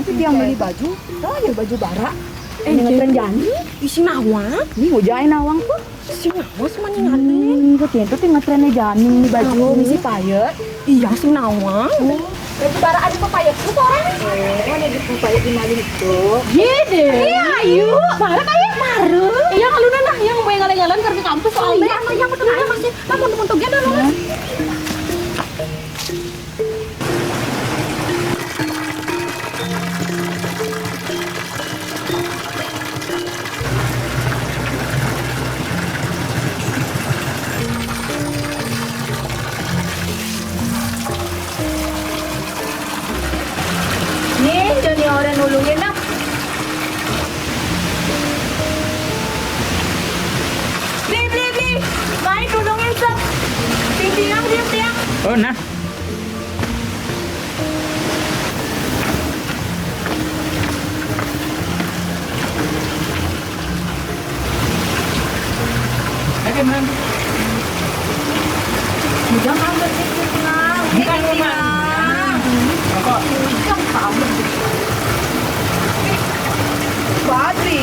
Nanti dia beli baju, ya baju bara. Ngetren Jani. Isi nawang. Ini hujain awang tuh. Si nawang sama ningali. Itu ngetrennya Jani nih baju misi payet. Iya si nawang. Baju bara ada pepayet tuh orang. Ada di pepayet di maling itu. Iya deh. Iya, ayo. Bara kayak maru. Iya kalau nah yang mau ngalang-ngalang ke kampus soalnya. Iya, yang betul aja masih. Namun untuk dia dulu. Nih, jadi orang nulungin lah. Bli. Main nulungin sob. Tiang. Oh, nah. Oke, man. Jangan bersikap. Bukan rumah. Rokok. Badri.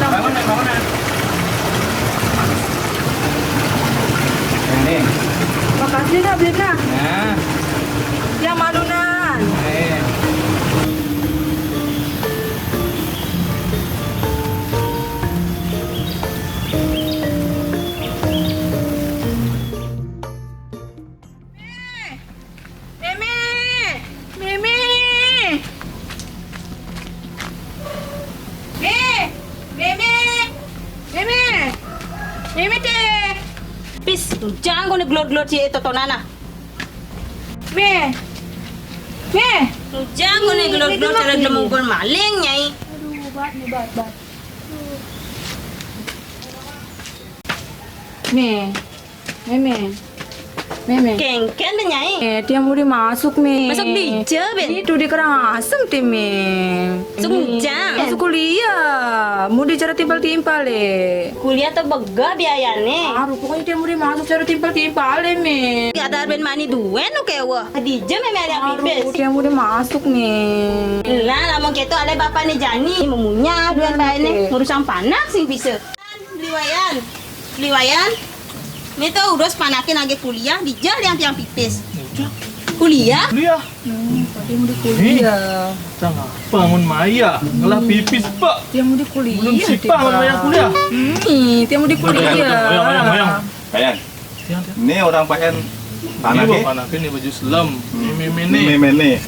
Bangun. Ini. Makasih nah, Blina. Nah. Yang malunan. Mimi deh. Pis, jangan kau glor-glor si itu tonana. Me. Jangan kau glor-glor cara demungkul maling nyai. Aduh, bat. Me. Kengken deh nyai. Dia mau dimasuk, Me. Masuk dija, Ben. Itu di Karangasem, Me. Masuk jam. Masuk kuliah. Mau dicara timpal-timpal, Kuliah tuh bega biayane. Pokoknya dia mau dimasuk cara timpal-timpal, Me. Gak ada ben mani duen oke wah. Dija meme ada pipes. Dia mau dimasuk, Me. Lah, lamun keto ale bapak nih Jani memunya duan baene ngurusan panak sing bisa. Beliwayan. Ini tuh udah panakin lagi kuliah di jal yang tiang pipis. Kuliah? Kuliah. Dia mau di kuliah. Jangan bangun Maya, ngelah pipis, Pak. Dia mau di kuliah. Belum sipang Maya kuliah. Dia mau di kuliah. Moyang. Payan. Ini orang Payan Ini panake. panakin nih baju selam. Ini. Mene.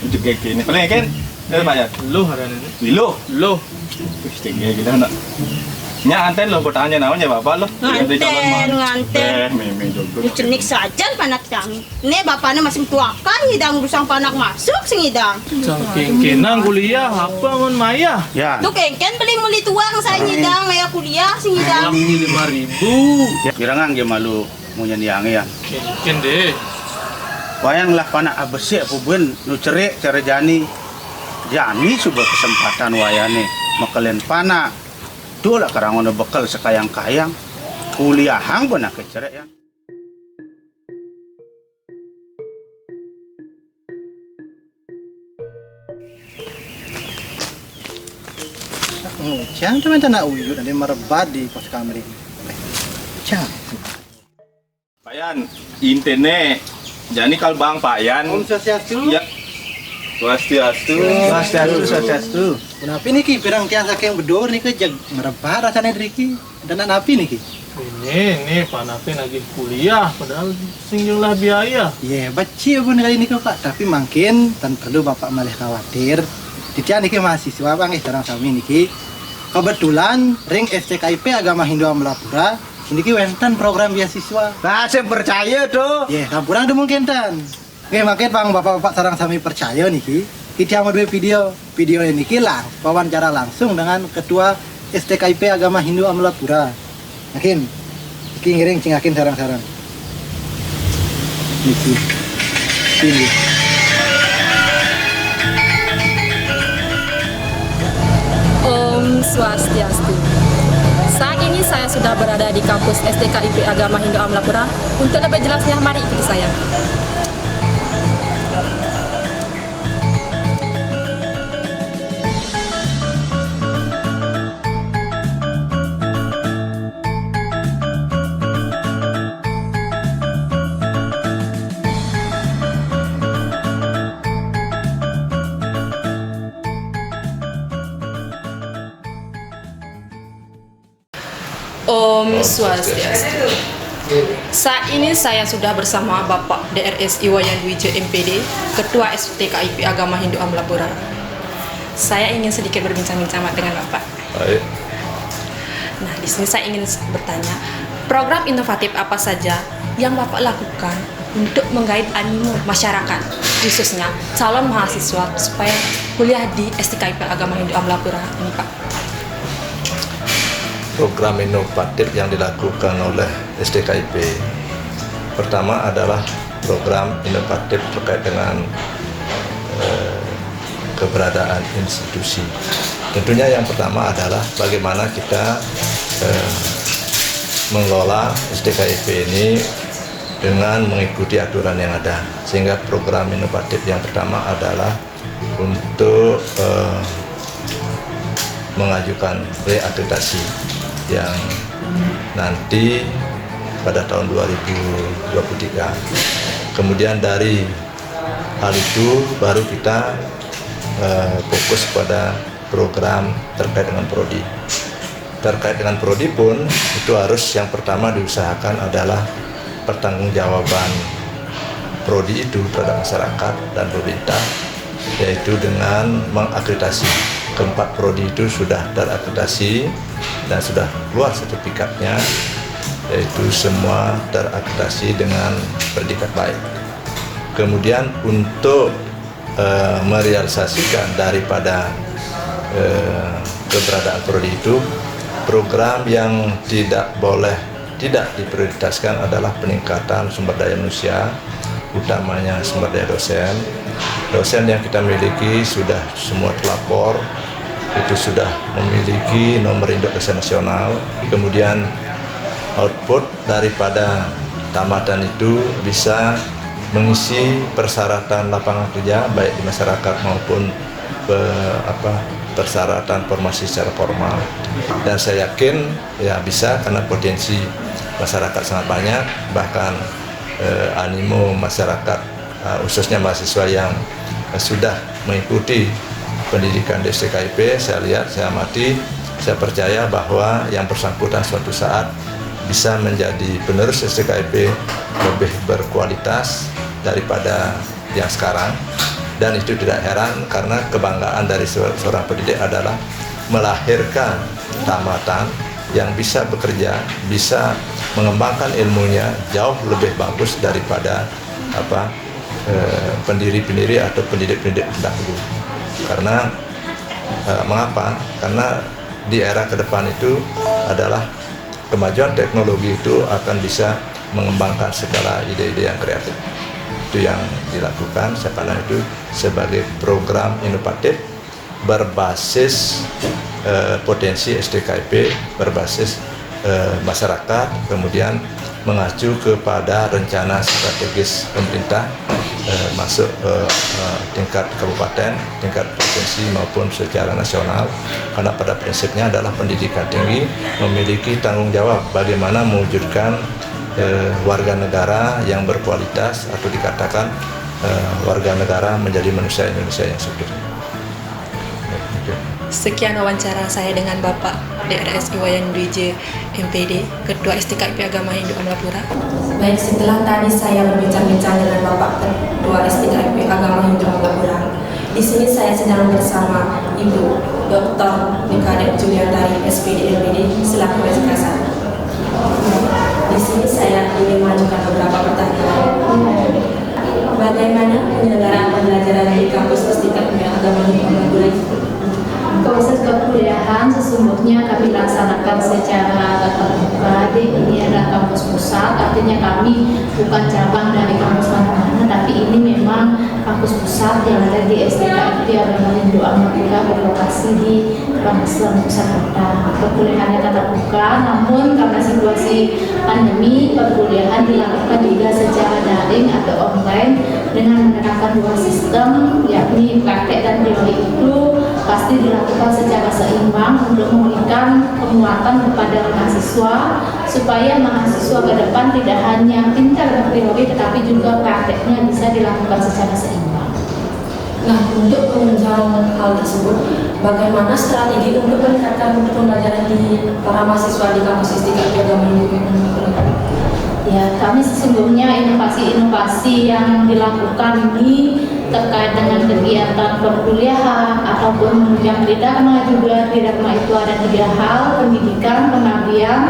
Ujuk kayak gini. Paling kan? Dari Payan. Lo hari ini. Wilo. Lo. Wih, tinggi kita nak. Nya anten lo, bertanya namanya bapak lo. Nganten. Meme jodoh. Cenik saja panak kami. Ini bapaknya masih tuakan ngidang urusan panak masuk singidang. Cangking-kinang kuliah apa mon Maya? Ya. Tuh kengken beli tuang saya ngidang ngaya kuliah singidang. Ini 5.000. Kirangan dia malu munyan yang ya. Kengken deh. Wayang lah panak abesek pubun nu cerik cara Jani sebuah kesempatan wayane makalen panak. Tuh lah karang ono bekal sekayang-kayang kuliahang benak kecerek ya. Jangan cuma nak uyut ada merebat di pos kamar ini. Jangan. Payan, intene. Jadi kalau Bang Payan. Om Swastiastu. Ya. Swastiastu. Swastiastu. Kenapa ini ki pirang tiang saking bedor nih ke jag merebat rasanya Riki dan api nih ki. Ini panakin lagi kuliah padahal singgunglah biaya. Iya, baci pun kali ini kok Pak, tapi makin tan perlu Bapak malah khawatir. Titian niki mahasiswa Bang orang sami niki. Kebetulan ring STKIP Agama Hindu Amlapura ini ki wenten program beasiswa. Nah, saya percaya tuh. Iya, kampurang ada mungkin tan. Oke, makin Bang Bapak-bapak sarang sami percaya niki. Kita mau dua video. Video ini kilang wawancara langsung dengan Ketua STKIP Agama Hindu Amlapura. Makin iki ngiring cingakin sarang-sarang. Niki. Ini. Om Swastiastu. Saat ini saya sudah berada di kampus STKIP Agama Hindu Amlapura. Untuk lebih jelasnya, mari ikuti saya. Om Swastiastu. Saat ini saya sudah bersama Bapak DRS Iwayan Dwija MPD, Ketua STKIP Agama Hindu Amlapura. Saya ingin sedikit berbincang-bincang dengan Bapak. Baik. Nah, di sini saya ingin bertanya, program inovatif apa saja yang Bapak lakukan untuk menggait animo masyarakat, khususnya calon mahasiswa supaya kuliah di STKIP Agama Hindu Amlapura ini, Pak? Program inovatif yang dilakukan oleh STKIP pertama adalah program inovatif terkait dengan keberadaan institusi. Tentunya yang pertama adalah bagaimana kita mengelola STKIP ini dengan mengikuti aturan yang ada, sehingga program inovatif yang pertama adalah untuk mengajukan reakreditasi yang nanti pada tahun 2023. Kemudian dari hal itu baru kita fokus pada program terkait dengan prodi. Terkait dengan prodi pun itu harus yang pertama diusahakan adalah pertanggungjawaban prodi itu terhadap masyarakat dan pemerintah, yaitu dengan mengakreditasi. Keempat prodi itu sudah terakreditasi dan sudah keluar sertifikatnya, yaitu semua terakreditasi dengan predikat baik. Kemudian untuk merealisasikan daripada keberadaan prodi itu, program yang tidak diprioritaskan adalah peningkatan sumber daya manusia, utamanya sumber daya dosen. Dosen yang kita miliki sudah semua terlapor, itu sudah memiliki nomor induk dosen nasional. Kemudian output daripada tamatan itu bisa mengisi persyaratan lapangan kerja baik di masyarakat maupun persyaratan formasi secara formal. Dan saya yakin ya bisa, karena potensi masyarakat sangat banyak, bahkan animo masyarakat khususnya mahasiswa yang sudah mengikuti pendidikan di STKIP, saya lihat, saya amati, saya percaya bahwa yang bersangkutan suatu saat bisa menjadi penerus STKIP lebih berkualitas daripada yang sekarang. Dan itu tidak heran, karena kebanggaan dari seorang pendidik adalah melahirkan tamatan yang bisa bekerja, bisa mengembangkan ilmunya jauh lebih bagus daripada pendiri-pendiri atau pendidik-pendidik terdahulu. Karena mengapa? Karena di era ke depan itu adalah kemajuan teknologi itu akan bisa mengembangkan segala ide-ide yang kreatif. Itu yang dilakukan, saya pandang itu sebagai program inovatif berbasis potensi STKIP, berbasis masyarakat, kemudian mengacu kepada rencana strategis pemerintah masuk tingkat kabupaten, tingkat provinsi maupun secara nasional. Karena pada prinsipnya adalah pendidikan tinggi memiliki tanggung jawab bagaimana mewujudkan warga negara yang berkualitas, atau dikatakan warga negara menjadi manusia Indonesia yang sempurna. Sekian wawancara saya dengan Bapak DRS Iwayan Dwija MPD, Ketua STKIP Agama Hindu Amlapura. Baik, setelah tadi saya berbincang-bincang dengan Bapak Ketua STKIP Agama Hindu Amlapura, di sini saya sedang bersama Ibu Dr. Nikadet Juliantari SPD MPD selaku SK1. Di sini saya ingin mengajukan beberapa pertanyaan. Bagaimana penyelenggaraan pembelajaran di kampus STKIP Agama Hindu Amlapura? Proses perkuliahan sesungguhnya kami laksanakan secara tatap muka. Ini adalah kampus pusat, artinya kami bukan cabang dari kampus mana-mana, tapi ini memang kampus pusat yang ada di STKIP Agama Hindu Amlapura, berlokasi di kampus pusat kota. Perkuliahannya tatap muka, namun karena situasi pandemi, perkuliahan dilakukan juga secara daring atau online dengan menerapkan dua sistem, yakni praktek dan teori. Itu pasti dilakukan secara seimbang untuk memberikan penguatan kepada mahasiswa supaya mahasiswa ke depan tidak hanya pintar berteori tetapi juga prakteknya bisa dilakukan secara seimbang. Nah, untuk menunjang hal tersebut, bagaimana strategi untuk meningkatkan mutu pembelajaran di para mahasiswa di kampus STKIP Agama Hindu UIN Amlapura? Ya, kami sesungguhnya inovasi-inovasi yang dilakukan ini terkait dengan kegiatan perkuliahan ataupun yang tridharma juga. Tridharma itu ada 3 hal: pendidikan, pengabdian,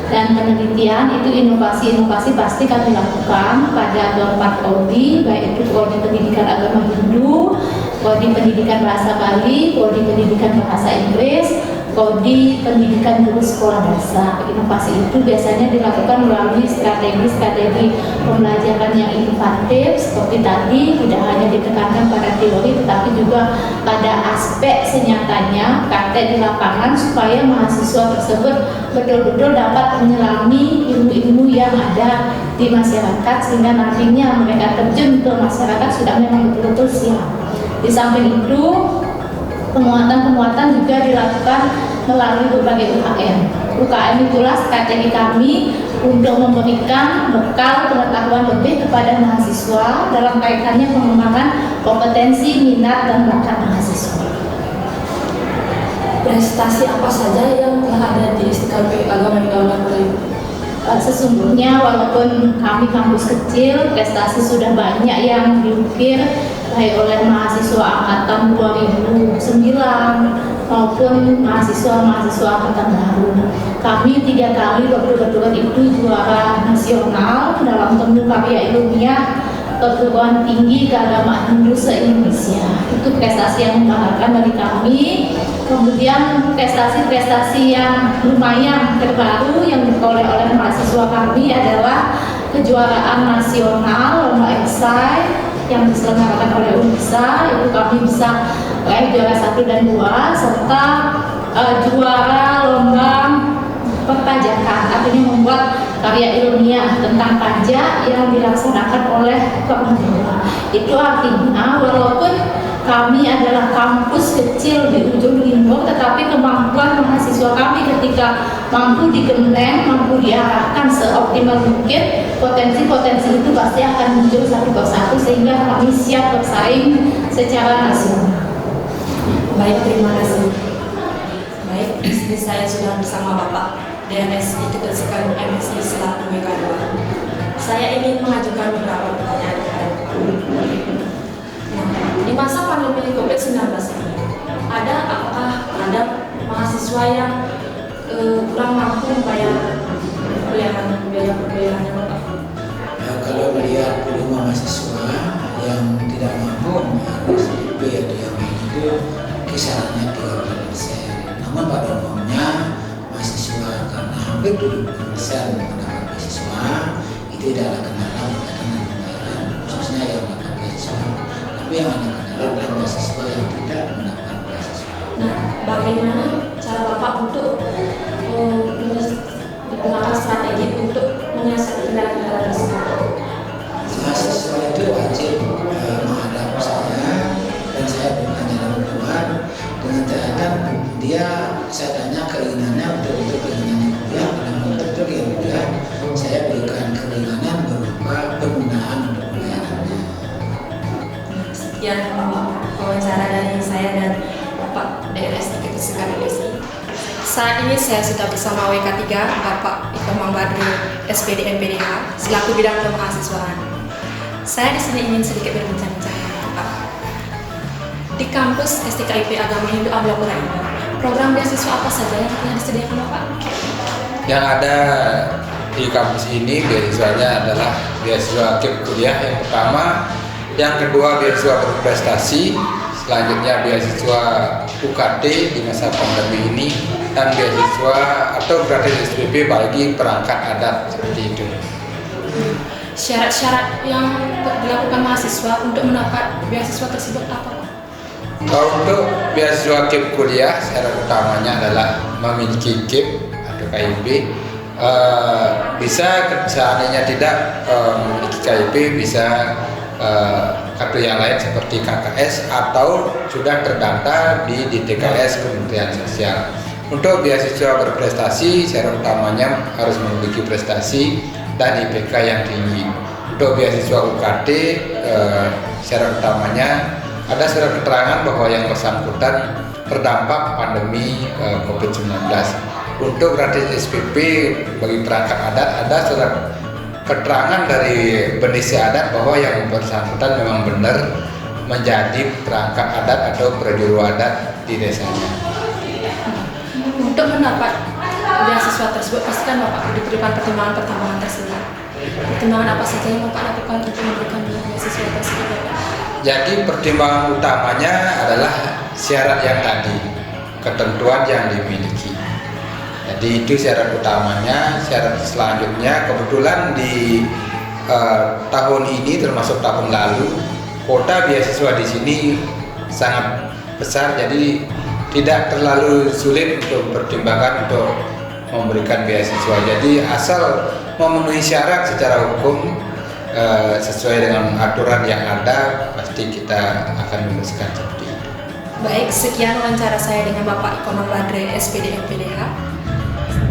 dan penelitian. Itu inovasi-inovasi pasti kami lakukan pada 4 prodi, baik itu prodi pendidikan agama Hindu, prodi pendidikan bahasa Bali, prodi pendidikan bahasa Inggris, prodi pendidikan guru sekolah dasar. Inovasi itu biasanya dilakukan melalui strategi pembelajaran yang inovatif seperti tadi, tidak hanya ditekankan pada teori tetapi juga pada aspek senyatanya, praktek di lapangan, supaya mahasiswa tersebut betul-betul dapat menyelami ilmu-ilmu yang ada di masyarakat, sehingga nantinya mereka terjun ke masyarakat sudah memang betul-betul siap. Di samping itu, penguatan juga dilakukan melalui berbagai UKM. UKM itulah strategi kami untuk memberikan bekal pengetahuan lebih kepada mahasiswa dalam kaitannya pengembangan kompetensi, minat, dan bakat mahasiswa. Prestasi apa saja yang telah ada di STKIP Agama Hindu Amlapura ini? Sesungguhnya walaupun kami kampus kecil, prestasi sudah banyak yang diukir baik oleh mahasiswa angkatan 2009 maupun mahasiswa angkatan baru. Kami 3 kali berturut-turut itu juara nasional dalam temu karya ilmiah perguruan tinggi keagamaan Hindu se-Indonesia. Itu prestasi yang membanggakan bagi kami. Kemudian prestasi-prestasi yang lumayan terbaru yang diperoleh oleh mahasiswa kami adalah kejuaraan nasional lomba esai yang diselenggarakan oleh UNISA. Itu kami bisa raih juara 1 dan 2, serta juara lomba perpajakan, artinya membuat karya ilmiah tentang pajak yang dilaksanakan oleh Kementerian. Itu artinya walaupun kami adalah kampus kecil di ujung timur, tetapi kemampuan mahasiswa kami ketika mampu digembleng, mampu diarahkan seoptimal mungkin, potensi-potensi itu pasti akan muncul satu persatu sehingga kami siap bersaing secara nasional. Baik, terima kasih. Baik, di sini saya sudah bersama Bapak DNS Institut Sekarang MSI selaku WK2. Saya ingin mengajukan beberapa pertanyaan kepada Bapak. Di masa pandemi COVID-19 ini, apakah ada mahasiswa yang kurang mampu membayar biaya perkuliahannya, Bapak? Ya, kalau melihat volume mahasiswa yang tidak mampu membayar SPP atau yang lain itu kisarannya 30%. Namun pada umumnya mahasiswa karena hampir 70% mendapat beasiswa itu tidak ada kendala berkaitan dengan pembayaran, khususnya yang mendapat beasiswa. Tapi yang ada kendala adalah mahasiswa yang tidak mendapat beasiswa. Nah, bagaimana cara Bapak untuk menggunakan strategi untuk menyiasati kendala-kendala tersebut? Mahasiswa itu wajib menghadap saya dan saya berikan jalan keluar dengan catatan saya tanya keinginannya untuk keinginan kuliah, dan untuk yang kuliah saya berikan keringanan berupa penundaan untuk pembayarannya. Sekian wawancara dari saya dan Bapak DNS Institut Sekarang MSI. Saat ini saya sudah bersama WK3 Bapak Ikomang Badru SPD MPDH selaku bidang kemahasiswaan. Saya di sini ingin sedikit berbincang-bincang dengan Bapak. Di kampus STKIP Agama Hindu Amlapura ini, program beasiswa apa saja yang telah disediakan Bapak? Yang ada di kampus ini beasiswanya adalah beasiswa KIP kuliah yang pertama, yang kedua beasiswa berprestasi, selanjutnya beasiswa UKT di masa pandemi ini, dan beasiswa atau gratis SPP bagi perangkat adat seperti itu. Syarat-syarat yang dilakukan mahasiswa untuk mendapat beasiswa tersebut apa, Pak? Untuk beasiswa KIP kuliah, syarat utamanya adalah memiliki KIP atau KIP. Bisa seandainya tidak memiliki KIP, bisa kartu yang lain seperti KKS atau sudah terdaftar di DTKS Kementerian Sosial. Untuk beasiswa berprestasi, syarat utamanya harus memiliki prestasi dan IPK yang tinggi. Untuk beasiswa UKT, syarat utamanya ada surat keterangan bahwa yang bersangkutan terdampak pandemi COVID-19. Untuk gratis SPP bagi perangkat adat ada surat keterangan dari Bendesi Adat bahwa yang bersangkutan memang benar menjadi perangkat adat atau prajuru adat di desanya. Untuk mendapat beasiswa tersebut pastikan Bapak diberikan pertimbangan tersebut. Pertimbangan apa saja yang Bapak lakukan untuk memberikan beasiswa tersebut? Jadi pertimbangan utamanya adalah syarat yang tadi, ketentuan yang dimiliki. Jadi itu syarat utamanya. Syarat selanjutnya kebetulan di tahun ini termasuk tahun lalu kuota beasiswa di sini sangat besar, jadi tidak terlalu sulit untuk pertimbangan untuk memberikan beasiswa. Jadi asal memenuhi syarat secara hukum sesuai dengan aturan yang ada, pasti kita akan luluskan seperti itu. Baik, sekian wawancara saya dengan Bapak Ikonon Badre, SPD MPDH.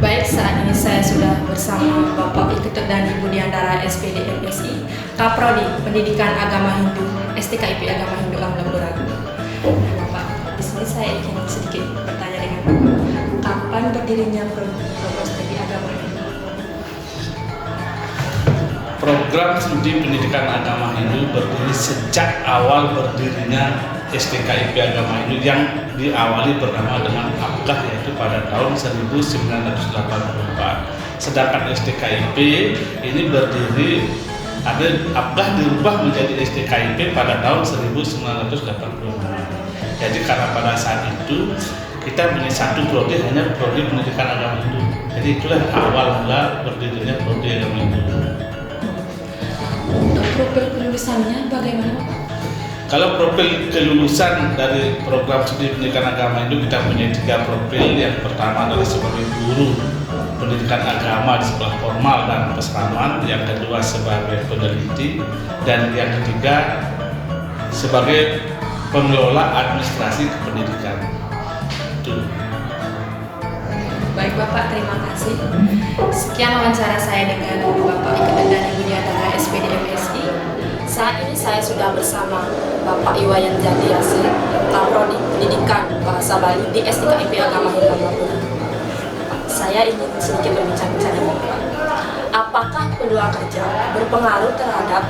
Baik, saat ini saya sudah bersama Bapak Iketut Dani Budiantara, SPD MSI, Kaprodi Pendidikan Agama Hindu, STKIP Agama Hindu Amlapura. Bapak, di sini saya ingin sedikit bertanya dengan Bapak, kapan berdirinya program studi agama Hindu? Program studi pendidikan agama Hindu berdiri sejak awal berdirinya STKIP Agama Hindu yang diawali bernama dengan Abgah, yaitu pada tahun 1984. Sedangkan STKIP ini berdiri, ada Abgah dirubah menjadi STKIP pada tahun 1985. Jadi karena pada saat itu kita punya satu prodi, hanya prodi pendidikan agama Hindu. Jadi itulah awal mula berdirinya prodi agama Hindu. Untuk profil kelulusannya bagaimana Pak? Kalau profil kelulusan dari program studi pendidikan agama Hindu, kita punya 3 profil. Yang pertama adalah sebagai guru pendidikan agama di sekolah formal dan pesantren, yang kedua sebagai peneliti, dan yang ketiga sebagai pengelola administrasi kependidikan. Itu. Baik Bapak, terima kasih. Sekian wawancara saya dengan Bapak Iketut Dani Budiantara, SPD MSI. Saat ini saya sudah bersama Bapak Iwayan Jatiasi, Kaprodi Pendidikan Bahasa Bali di STKIP Agama Hindu Amlapura. Saya ingin sedikit berbincang-bincang dengan Bapak. Apakah peluang kerja berpengaruh terhadap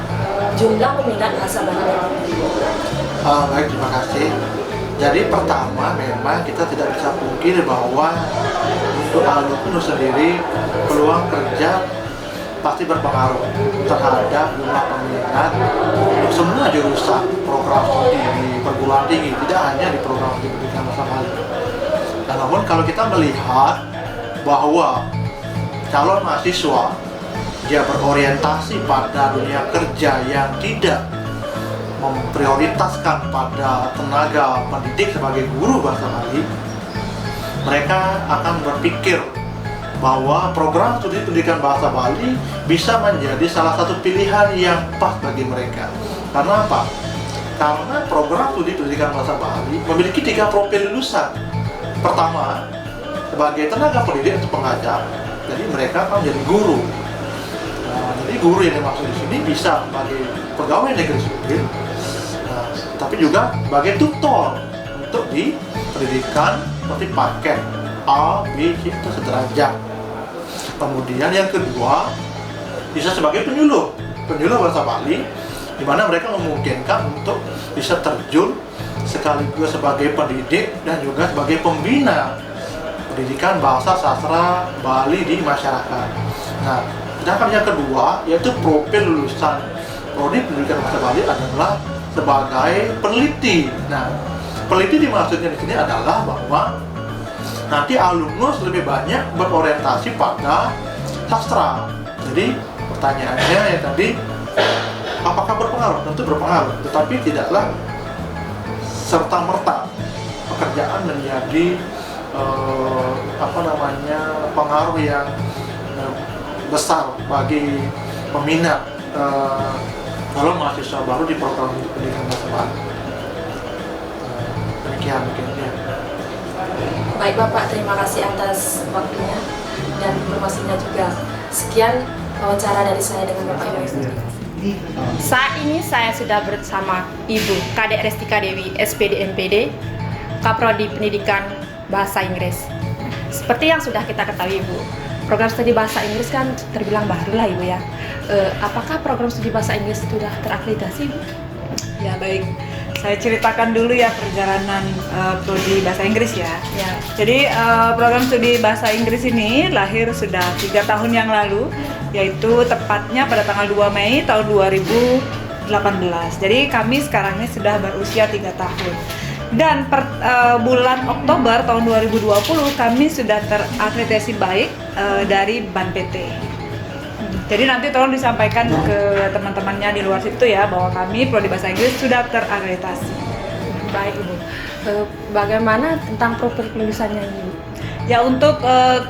jumlah peminat bahasa Bali? Baik, terima kasih. Jadi pertama memang kita tidak bisa pungkiri bahwa untuk alumnus sendiri peluang kerja pasti berpengaruh terhadap jumlah peminat untuk semua jurusan program studi di perguruan tinggi, tidak hanya di program studi pendidikan bahasa Bali. Dan namun kalau kita melihat bahwa calon mahasiswa dia berorientasi pada dunia kerja yang tidak memprioritaskan pada tenaga pendidik sebagai guru bahasa Bali, mereka akan berpikir bahwa program studi pendidikan bahasa Bali bisa menjadi salah satu pilihan yang pas bagi mereka. Karena apa? Karena program studi pendidikan bahasa Bali memiliki 3 profil lulusan. Pertama, sebagai tenaga pendidik atau pengajar, jadi mereka akan menjadi guru. Nah, jadi guru yang dimaksud di sini bisa sebagai pegawai negeri sipil, tapi juga sebagai tutor untuk di pendidikan seperti paket A, B, C itu sederajat. Kemudian yang kedua bisa sebagai penyuluh bahasa Bali, di mana mereka memungkinkan untuk bisa terjun sekaligus sebagai pendidik dan juga sebagai pembina pendidikan bahasa sastra Bali di masyarakat. Nah, sedangkan yang kedua yaitu profil lulusan prodi pendidikan bahasa Bali adalah sebagai peneliti. Nah, peneliti dimaksudnya di sini adalah bahwa nanti alumnus lebih banyak berorientasi pada sastra. Jadi pertanyaannya ya tadi, apakah berpengaruh? Tentu berpengaruh, tetapi tidaklah serta-merta pekerjaan menjadi pengaruh yang besar bagi peminat calon mahasiswa baru di program pendidikan bahasa Bali. Demikian mungkin ya. Baik Bapak, terima kasih atas waktunya dan informasinya juga. Sekian wawancara dari saya dengan Bapak Ibu. Saat ini saya sudah bersama Ibu Kadek Restika Dewi, SPD MPD, Kaprodi Pendidikan Bahasa Inggris. Seperti yang sudah kita ketahui Ibu, program studi bahasa Inggris kan terbilang baru lah Ibu ya. Apakah program studi bahasa Inggris sudah terakreditasi Ibu? Ya baik, saya ceritakan dulu ya perjalanan prodi bahasa Inggris ya. Jadi program studi bahasa Inggris ini lahir sudah 3 tahun yang lalu, yaitu tepatnya pada tanggal 2 Mei tahun 2018. Jadi kami sekarang ini sudah berusia 3 tahun. Dan per bulan Oktober tahun 2020 kami sudah terakreditasi baik dari BAN PT. Jadi nanti tolong disampaikan ke teman-temannya di luar situ ya bahwa kami prodi bahasa Inggris sudah terakreditasi. Baik Ibu. Bagaimana tentang profil kelulusannya Ibu? Ya untuk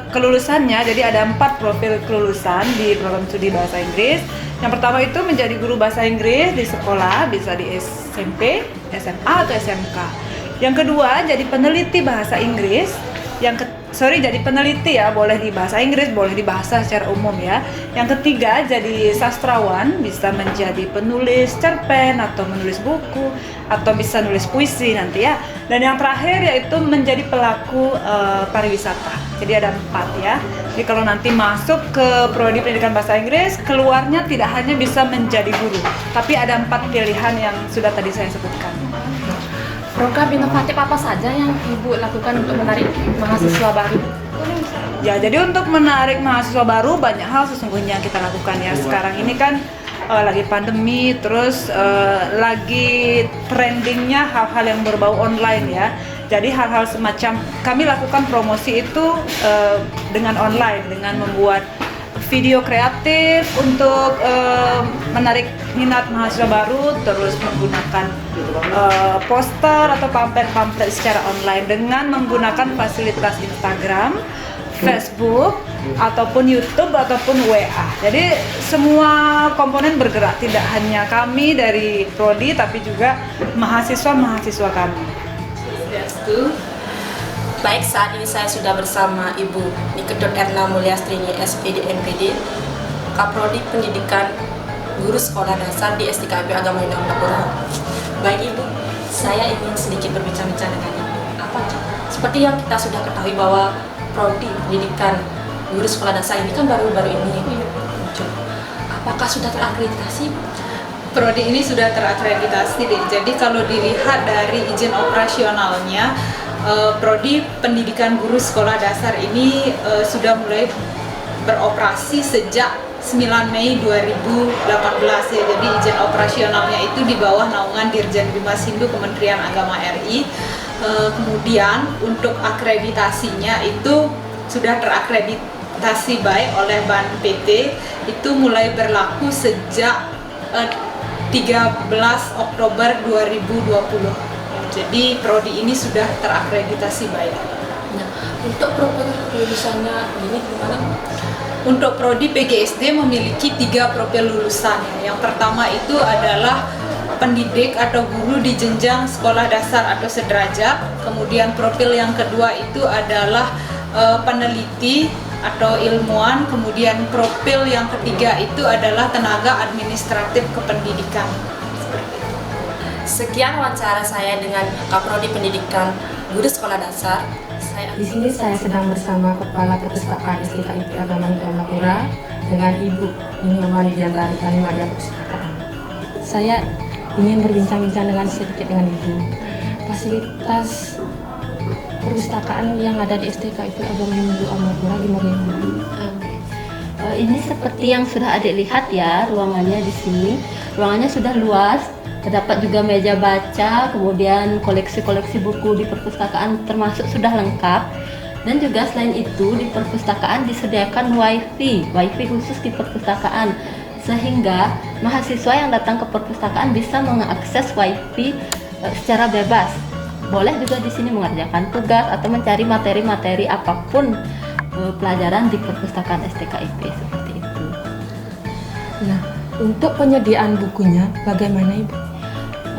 kelulusannya, jadi ada 4 profil kelulusan di program studi bahasa Inggris. Yang pertama itu menjadi guru bahasa Inggris di sekolah, bisa di SMP, SMA atau SMK. Yang kedua jadi peneliti bahasa Inggris. Jadi peneliti ya, boleh di bahasa Inggris, boleh di bahasa secara umum ya. Yang ketiga jadi sastrawan, bisa menjadi penulis cerpen atau menulis buku atau bisa nulis puisi nanti ya. Dan yang terakhir yaitu menjadi pelaku pariwisata. Jadi ada 4 ya. Jadi kalau nanti masuk ke prodi pendidikan bahasa Inggris, keluarnya tidak hanya bisa menjadi guru, tapi ada 4 pilihan yang sudah tadi saya sebutkan. Program inovatif apa saja yang Ibu lakukan untuk menarik mahasiswa baru? Ya, jadi untuk menarik mahasiswa baru banyak hal sesungguhnya kita lakukan ya. Sekarang ini kan lagi pandemi, terus lagi trendingnya hal-hal yang berbau online ya. Jadi hal-hal semacam kami lakukan promosi itu dengan online, dengan membuat video kreatif untuk menarik minat mahasiswa baru, terus menggunakan poster atau pamflet secara online dengan menggunakan fasilitas Instagram, Facebook, ataupun YouTube ataupun WA. Jadi semua komponen bergerak, tidak hanya kami dari prodi tapi juga mahasiswa kami. Baik, saat ini saya sudah bersama Ibu Nikedot Erna Mulyastrini, SPD MPD, Kaprodi Pendidikan Guru Sekolah Dasar di STKIP Agama Hindu Amlapura. Baik Ibu, saya ingin sedikit berbincang-bincang dengan Ibu. Seperti yang kita sudah ketahui bahwa Prodi Pendidikan Guru Sekolah Dasar ini kan baru-baru ini muncul. Apakah sudah terakreditasi? Prodi ini sudah terakreditasi. Jadi kalau dilihat dari izin operasionalnya, Prodi Pendidikan Guru Sekolah Dasar ini sudah mulai beroperasi sejak 9 Mei 2018 ya. Jadi izin operasionalnya itu di bawah naungan Dirjen Bimas Hindu Kementerian Agama RI. Kemudian untuk akreditasinya itu sudah terakreditasi baik oleh BAN PT, itu mulai berlaku sejak 13 Oktober 2020. Jadi prodi ini sudah terakreditasi baik. Nah, untuk profil lulusannya ini gimana? Untuk prodi PGSD memiliki 3 profil lulusan. Yang pertama itu adalah pendidik atau guru di jenjang sekolah dasar atau sederajat. Kemudian profil yang kedua itu adalah peneliti atau ilmuwan. Kemudian profil yang ketiga itu adalah tenaga administratif kependidikan. Sekian wawancara saya dengan Kaprodi Pendidikan Guru Sekolah Dasar. Di sini saya sedang bersama Kepala Perpustakaan STKIP Agama Hindu Amlapura dengan Ibu Nyoman Widiantari Kanimadia Perpustakaan. Saya ingin berbincang-bincang sedikit dengan Ibu. Fasilitas perpustakaan yang ada di STKIP Agama Hindu Amlapura gimana Ibu? Ini seperti yang sudah adik lihat ya, ruangannya di sini. Ruangannya sudah luas. Terdapat juga meja baca, kemudian koleksi-koleksi buku di perpustakaan termasuk sudah lengkap. Dan juga selain itu di perpustakaan disediakan wifi khusus di perpustakaan, sehingga mahasiswa yang datang ke perpustakaan bisa mengakses wifi secara bebas. Boleh juga di sini mengerjakan tugas atau mencari materi-materi apapun pelajaran di perpustakaan STKIP seperti itu. Nah, untuk penyediaan bukunya bagaimana Ibu?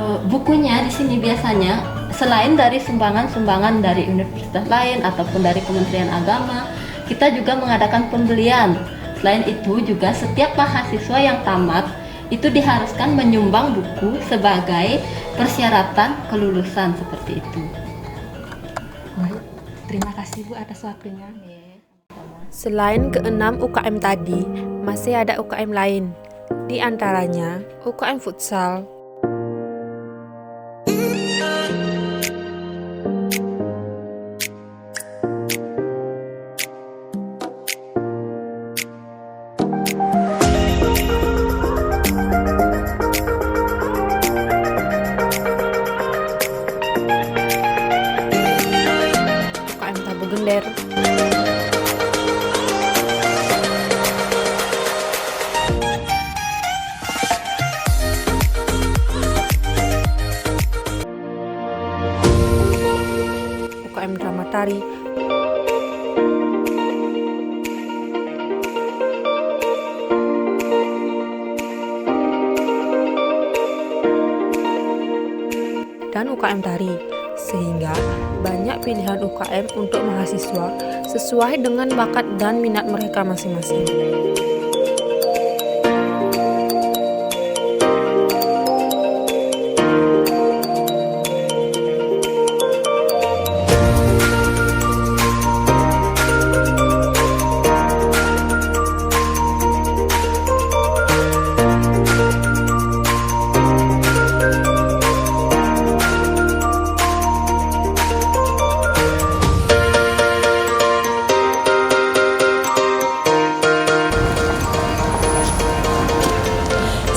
Bukunya di sini biasanya selain dari sumbangan-sumbangan dari universitas lain ataupun dari Kementerian Agama, kita juga mengadakan pembelian Selain itu juga setiap mahasiswa yang tamat itu diharuskan menyumbang buku sebagai persyaratan kelulusan seperti itu. Baik, terima kasih Bu atas waktunya. Selain ke-6 UKM tadi, masih ada UKM lain. Di antaranya UKM Futsal. UKM Tabu Gender. UKM Drama Tari. Dan UKM Tari, sehingga banyak pilihan UKM untuk mahasiswa sesuai dengan bakat dan minat mereka masing-masing.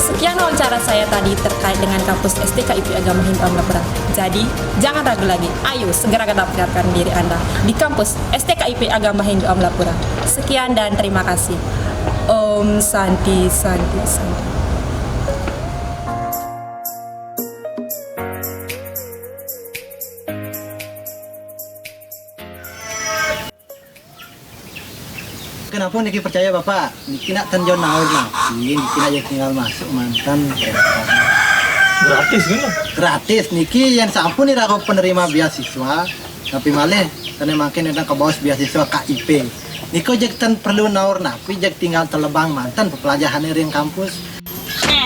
Sekian wawancara saya tadi terkait dengan kampus STKIP Agama Hindu Amlapura. Jadi, jangan ragu lagi. Ayo segera daftarkan diri Anda di kampus STKIP Agama Hindu Amlapura. Sekian dan terima kasih. Om Santi Santi Santi. Kenapa Niki percaya Bapak? Niki nak tenjau naur niki nak yang tinggal masuk mantan preman. Gratis kan? Gratis Niki yang sampun nih ragu penerima beasiswa, tapi malah karena makin ada ke bawah beasiswa KIP. Niko jek ten perlu naur napi jek tinggal telebang mantan pepelajaran ring kampus.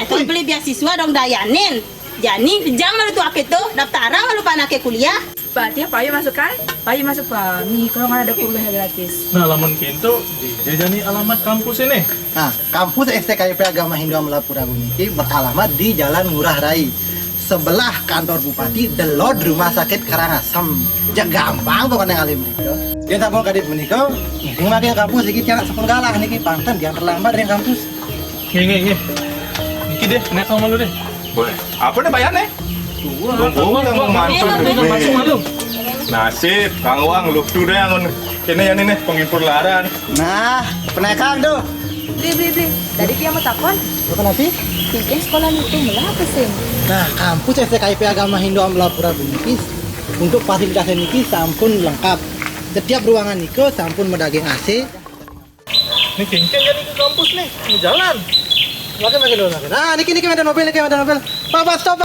Tuh beli beasiswa dong dayanin. Jani jangan lu tuh tuh daftaran lu panake kuliah. Berarti apa ayo masuk kan? Ayo masuk Pak. Nih kalau nggak ada kuliah gratis. Nah, lamun kintu dijajani alamat kampus ini. Nah, kampus STKIP Agama Hindu Amlapura Niki beralamat di Jalan Ngurah Rai, sebelah kantor Bupati, delod Rumah Sakit Karangasem. Jak gampang pokoknya ngalim niko. Dia tak mau kadit meniko, ini makin kampus iki tiang sepun galah niki panten yang terlambat dari kampus. Nge. Niki deh, nek sama lu deh. Boleh. Apa nih bayarnya? Tunggu yang mau masuk. Nasib, Kang Wang, lu tuh deh yang kene yang ini pengimpor laran. Nah, penekang tuh. Beli. Dari dia mau takon. Apa nanti? Mungkin sekolah itu melapa sih. Nah, kampus STKIP Agama Hindu Amlapura niki untuk fasilitas niki sampun lengkap. Setiap ruangan niko sampun medaging AC. Ini kengken jadi ke kampus nih, mau jalan. Makin dulu. Nah, niki ada mobil. Pak, stop.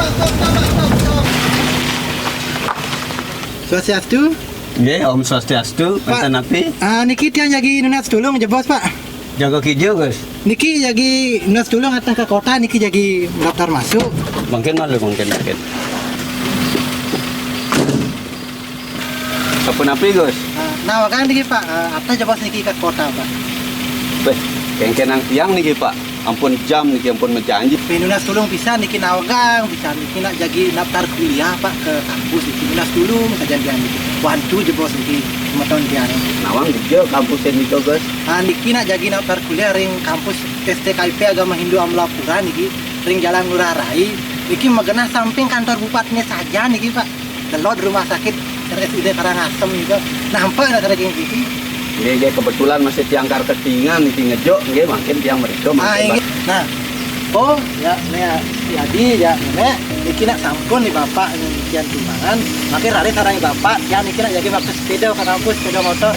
Swastiastu. Nggih, Om Swastiastu. Mantan api. Niki tiang jagi nunas tulung jebos, Pak. Jaga kijo, Gus. Niki jagi nunas tulung datang ke kota, niki jagi daftar masuk. Mungkin. Kapun api, Gus? Nah, kan niki Pak, atas jebos niki ke kota, Pak. Beh, kengkenang tiang niki, Pak. Ampun jam niki, ampun menjanji. Nunas tulung bisa niki nawagang, bisa niki nak jagi daftar kuliah, Pak, ke kampus niki nunas tulung kejadian niki. Wantu jebos niki meton tiang. Nawang jo kampus niki, Gus. Niki nak jagi daftar kuliah ring kampus STKIP Agama Hindu Amlapura niki ring Jalan Ngurah Rai. Niki megena samping kantor bupatinya saja niki, Pak. Delod Rumah Sakit RSUD Karangasem niki. Nampak ada kerja niki. Nggih, kebetulan masih tiangkar ketingan niki ngejo, nggih makin tiang mereka makin. Nah, oh ya, si Adi ya, nek niki nak sampun nih Bapak kian timbangan, makin rari sarangi Bapak, ya niki nak jadi waktu sepeda ke kampus sepeda motor.